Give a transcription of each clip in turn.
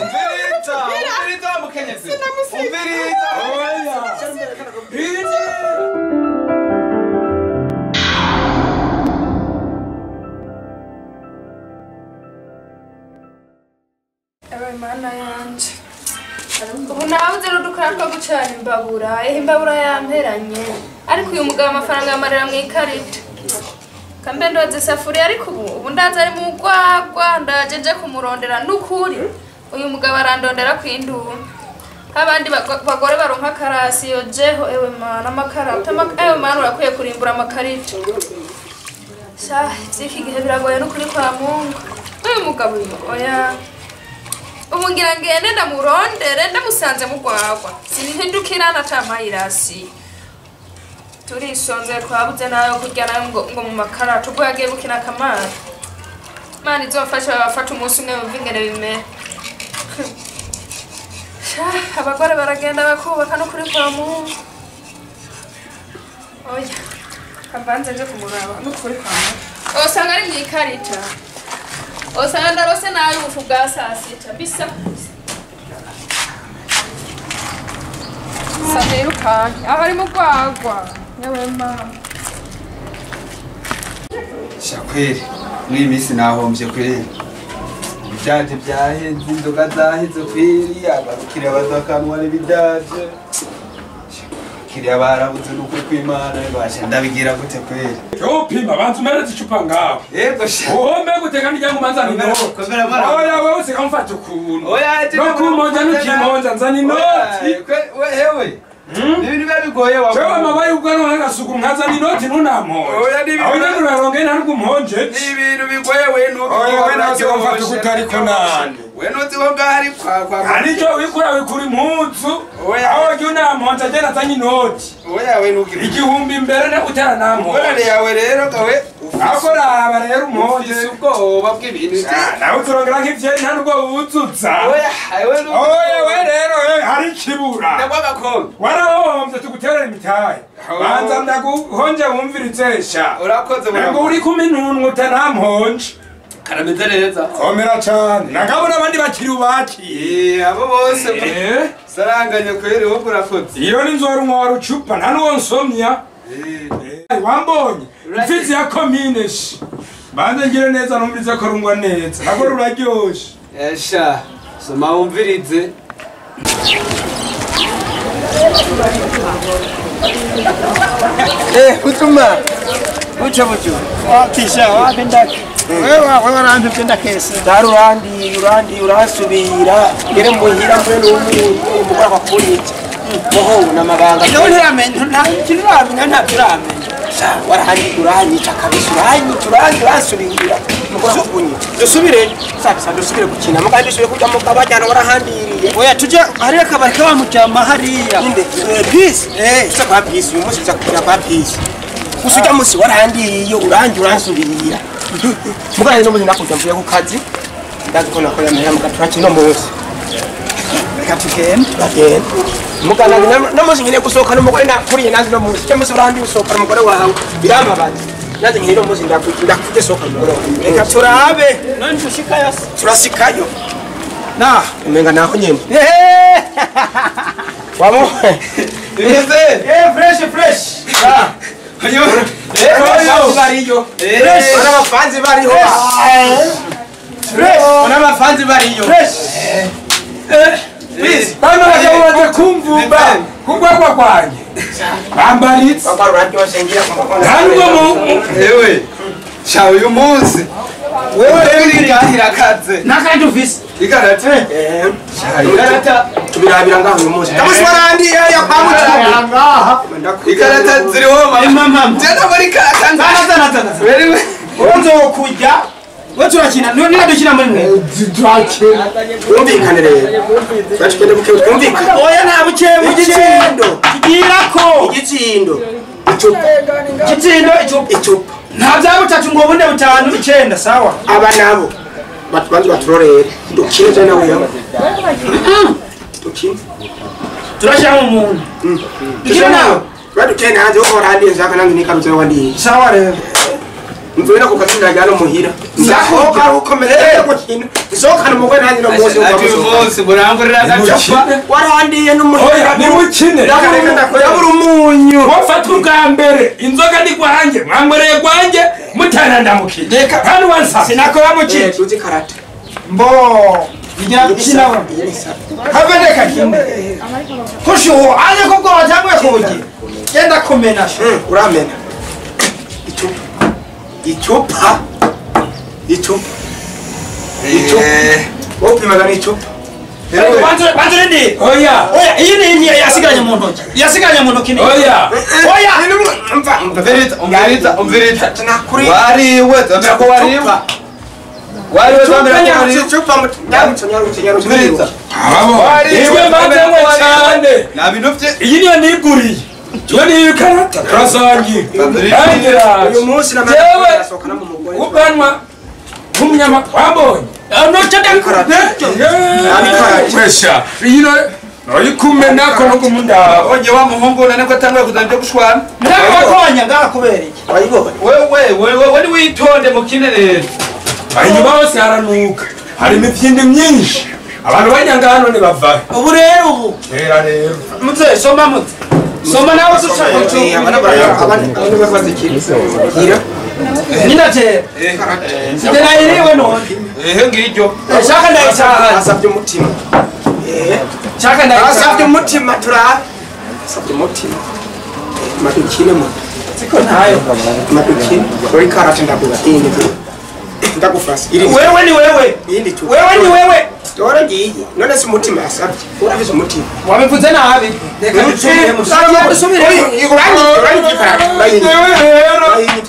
umviriza mukenyezi umviriza Mana yanje ubu nabuze rudukora two gucana imbabura imbabura yamperanye ariko uyu mugabo amafaranga yamarira mu ikarita kambe ndoze safuriya ariko ubu ndaza ari mu gwagwa ndajeje kumurondera n'ukuri uyu mugabo arandondera kwinduba abandi bagore baronka karasi yojeho ewe mana amakarata ewe mana urakwiye kurimbura amakarita sha iki gihe biragoye n'ukuri kwa Mungu uyu mugabo oya umungira ngende ndamurondere ndamusanze mu gwagwa sinihindukirana tamayirasi turisonze twabuze nayo kurya nayo ngo mu makarata ubwo yagiye gukina kamari mani izofasha bafata umunsi umwe muvingere bimera abagore baragenda bakubaka no kuri kwa Mungu oya kabanze nje kumuraba no kuri kwa Mungu osanga ari mu ikarita osanga ndarose nayo ubufu bwa sasita bisa sanirukanye aho ari mu gwagwa yewe mama shakweri muri misi nahombye kweri ibyaje byahenze inzoga zaheze kweri abarukira bazakanwa n'ibyaje kiriya barabuze nuko kwimana bashe ndabigira gute kweri yo pima bantu meretse icupa ngaho yego sha uhombe guteka n'ijyango manzana inoti komera mara oya wewe usikamfata ukuntu oya no kumonja nukimonja nzana inoti hewe Nibi bigoye wa. Chewa mabaye ubwano hagasuku nkazana inoti ntunamonje. Oya nibi. Aho nuraronge ntabwo umonje. Ibintu bigoye we nuko. Oya we nawe ukamfata kutariko nani. We nuti ho ngari kwa. Aricyo wikura impuzu. Oya aho jyu namonje agenda azanye inoti. Oya we nuki. Igihumbi imbere ne utara namonje. Oya yawe rero kawe. Akora aba rero umonje. Ubwoba bw'ibintu. Nawe turongera nk'ivyeri nta nubwo ubuzutsa. Oya we nuki. Oya we rero hari kibura. Ndabwaga ko. Warahombye tuguterera imitahe. Banza ndaguhonje wumvirizesha. Urakoze mwana. Ngo uri kuminunwa utanamponje. Karameze neza. Komera cyane. Nagabona abandi bakiri ubaki. Abo bose. Saranganye kweri wo kurakoze. Iyo ni nzoro mwara ucupa nta nuwo nsomya. Wambonye. Mfizi ya komineshi. Banze ngire neza numvirize ko rungwa neza. Nako ruraryoshe. Esha. Soma wumvirize. Kutuma. Ucha bucho. Wapisha wapendaki. Wewe warantu penda kesi. Urandi urasubira. Ngere muhira mbere umugora bakurije. Moho namabanga. None yamenye nta kintu ramenya nta turamenya. Sha warahandi uranyica kabisa urasubira. Mugora bakunye. Dusubire. Sasa dusubire gukina. Mugandi dusubire kujya mu kabajyana warahandiriye. Oya tuje hari akabari kabamujyama hariya. Inde. Peace. Sasa peace uyu munsi zakura kwa peace. Usujya musi warahandiye urangi uransubira. Mugani no muzina kujya mvuye ku kazi. Ndazi ko nakora amahera mugaturaki no munsi. Bagenda. Mugana no musi nyine gusohoka n'umugore nakuriye nazi no munsi. Cyo musi urandi usohoka n'umugore wawe. Birambabaza. Nazi nyine no musi ndakuje sohoka n'umugore wawe. Reka turabe. None tushikayo. Turasikayo. Na, umenga naho nyine. Wamo. Fresh. Ah. Hayo. Bariyo. Abafanzi bariho. Abafanzi bariyo. Please. Bano baje kumvumba. Kugwagwa kwanje. Bambaritse. Bakarurajyo ngira kumukona. Hanyuma Ewe. Sha uyu munsi. Wewe ngahira kaze. Nakanje ufise. Ikarate. Ikarata Tubirabira ngaho uyu munsi. Kamusi warandi ya pamuca. Ngaha. Ikarata ziriho mama. Jana bari karata. Zana. Wewe. Uronzo kujya. We turakina. None dukina muri mwe. Turakina. Umvikane rero. Bashikende buke umvikane. Oya nta buke igitsindo. Kigirako. Igitsindo. Icupa. Nta bya butatu ngo bunde butanu 9 sawa. Aba nabo. Batwanze baturorere. Dukine cyane nawe yawe. Dukine. Turashaka umuntu. Dukine nawe. Badukene hanze uko randi nzaka nangi nikaruze wandi. Sawa rero. Mvira ku kazinda jalo muhira. Nzakoka ukomereye gukina. Isoka n'umugore nanjye no munsi umunsi murangurira agacupa warandiye n'umuhira oya nimukine yabura umunyu wafata ubwa mbere inzoga ni gwanjye mwamwereye gwanjye mutana ndamukije kandi wansa sinakora mukije tuzi karate mbo ijya kinawa habendeka kimwe kusho aje koko wajamwe kuji genda kumena uramena icupa wopi magana icupa bantu ndi oya iyi ni yasiganye mu ntoki oya umvirita wariwe tambira ko wariwe iwe matemwe cyane nta bintu bye iyi niyo niguriye iyo niyo karata turasangiye uyu munsi jewe ubanwa nk'umunyama wambonye wesha ino noyikumena ko nokumunda onye wa muhungu nane ko tanwe kuzanje gushwana ndabakonya ndakubereye wewe ni witonde mukine rero inyuma hose haranuka hari imifyindi myinshi abantu banyanga hano ni bavahe ubu rero ubu rero mutse soma nawe sushaka abantu bafaze kiri nina je sidena iriwe none ngiryo shaka ndayishaka asabye umutima shaka ndayishaka asabye umutima tura asabye umutima madukine mu siko ntayo madukine kuri karate ndagufasa wewe ni wewe yindi tu wewe ni wewe dora ngiyi none si umutima asabye urabize umutima wabivuze nabi reka ducumire musubire urangi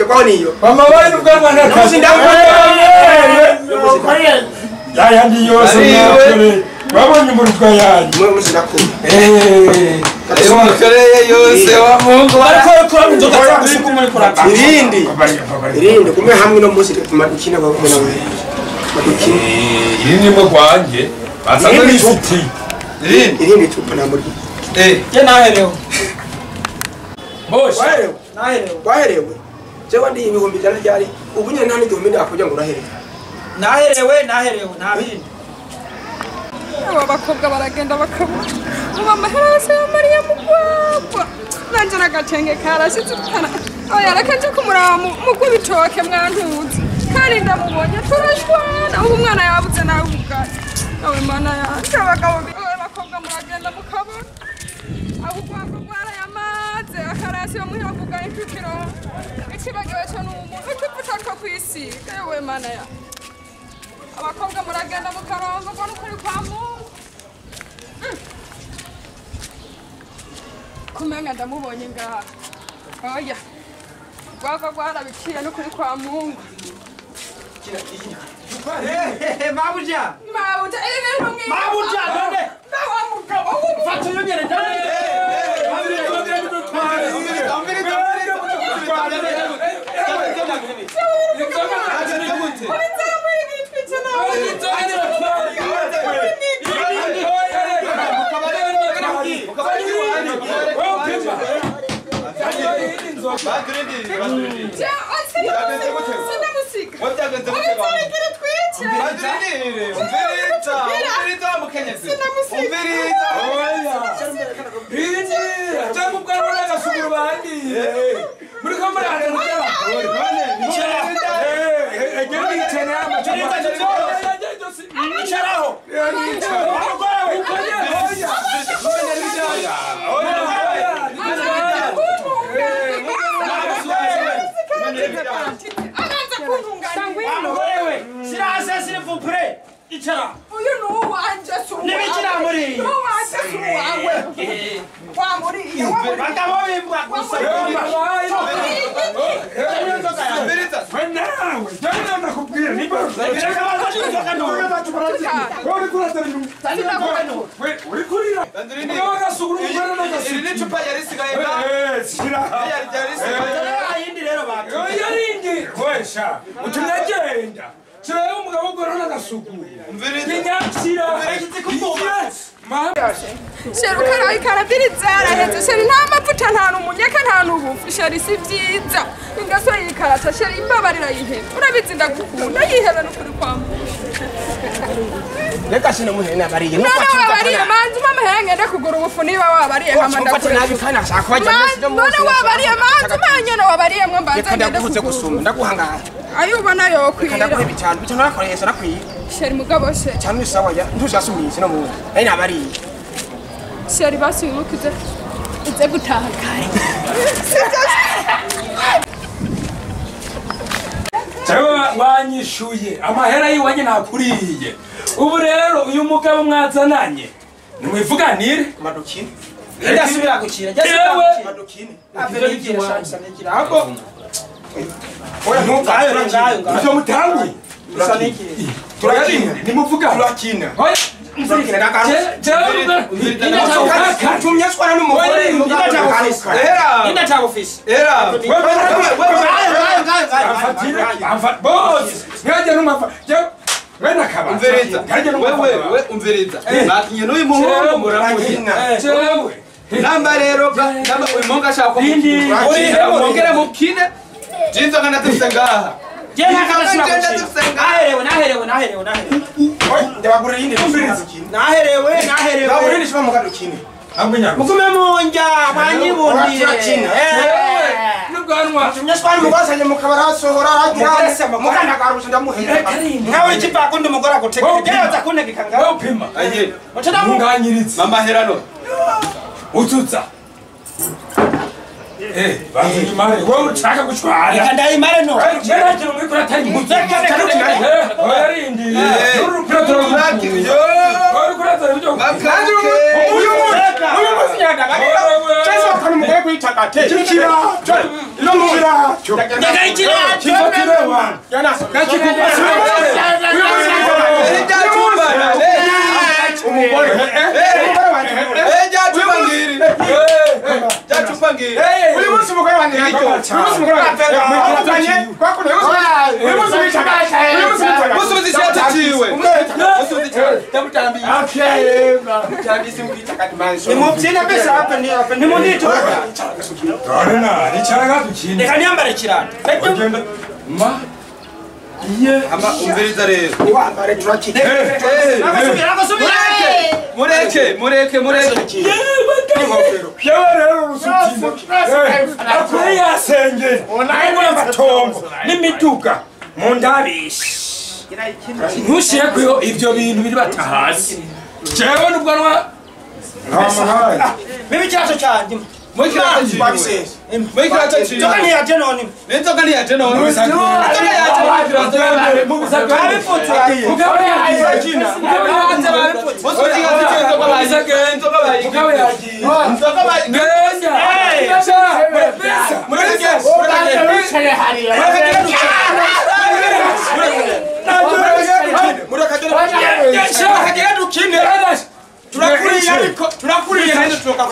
kwa niyo mama bari ubwanwa nakazi ya ndi yose nakore babonye umurutwa yanyu mwe muzinakuru mukoreye yose wa mungu barakora inzoga zagusuka muri kurata irindi kumwe hamwe no musi madukina bakomena we madukina irindi mwe kwanje basanze n'ifiti irindi cupa na muri je naherewe bosha waherewe jewe ndi ibihumbi jana ryari ubu nyene nta n'igihumbi ndakuja ngo uraherewe naherewe nta bindi aba bakobwa baragenda bakabura ubu amahera yose ya mariya mugwagwa nanje n'agatenge karashitse oya reka nje kumuraba mugw'ibitoke mwantuzi kandi ndamubonye turashwana ubu umwana yabuze nawe ubugari nawe mana yanje abagabo bakobwa muragenda mukabona aho ugwagwa rwarayamaze akarasi yo muhavuga impikiro ikibagiwe cyo n'umuntu ukipfushaka kwisiga yewe mana ya abakobwa muragenda mukarongo ngo nukuri kwa Mungu kumenga ndamubonye ngaha oya gwagwa gwarabiciye nukuri kwa Mungu mabuja ibintu mwe mabuja none ndawa mugabo fatu yonyere ndane Sheruka ikarabiriza araheze sheri nta mavuta nta n'umunyeka nta n'ubufu sheri si byiza ingaso yikarata sheri imbabarira yihebe urabizi ndagukunda yihebe n'ukuri kwa Mungu wabariye reka sinamuhe nabariye none wabariye manzi mama hengende kugura ubufu niba wabariye hamanda ufata nabi kana shaka kwaje none wabariye manzi manyene wabariye mwe mbanza ngende kuvuze gusuma ndaguhangara ayubona yo kwira ndaguhe bitanu nakoresha nakwiye sheri mugabo se cyane sawa ya ntushasumiye no mu ari nabariye sheri basubikize uze gutaha kare Jewe wanyishuye amahera yiwanye nakuriye ubu rero uyu mugabo mwazananye nimwivuganire madukini ndasubira gukira madukini avere igira shansa negira ahubwo oya ntugayo ivyo mutanguye turakina nimuvuga turakina oya umviriza bakinye n'uyu muhungu muramukina namba rero uyu muhungu ashaka ko mukine mukine jinzoga natufise ngaha mugume munja mwanyibundiye nyashwari mugwasanye mukabara hasohora mukanagarusha ndamuhera nawe ikipakundi umugore agutegeka kuntegeka ngaho upima aye munganyiritse mama herano ututsa banze imare wowe ushaka gushwara reka ndayimare no cyeragira muri kuri atari impuzu yarindi n'urupira turabaki yo uri kuri atari byo bakanje uyu munsi yadaga cyese akana mugoye kwitagate kikira ino mubira daga ikira kifatire wa yana umugore jatupangiri uyu munsi umugore wanjye uyu munsi umugore wanjye kwako uyu munsi witagate uyu munsi witagate musubizi cyaticiwe musubizi tamutambi cyabisi mukitagate manso nimubyina bese hapa ni munito Arena nicharaga dukine reka niyambare kirata bagenda ma iye ama umviriza rero niwambare turakine mureke yewe rero rusutine akure yasenge nawe amatongo n'imiduga mu ndabishe ntushire kuyo ivyo bintu biri batahasi jewe n'ubwanwa amahari bibi cyacho cyanje turakuriye ariko turakuriye kandi turoka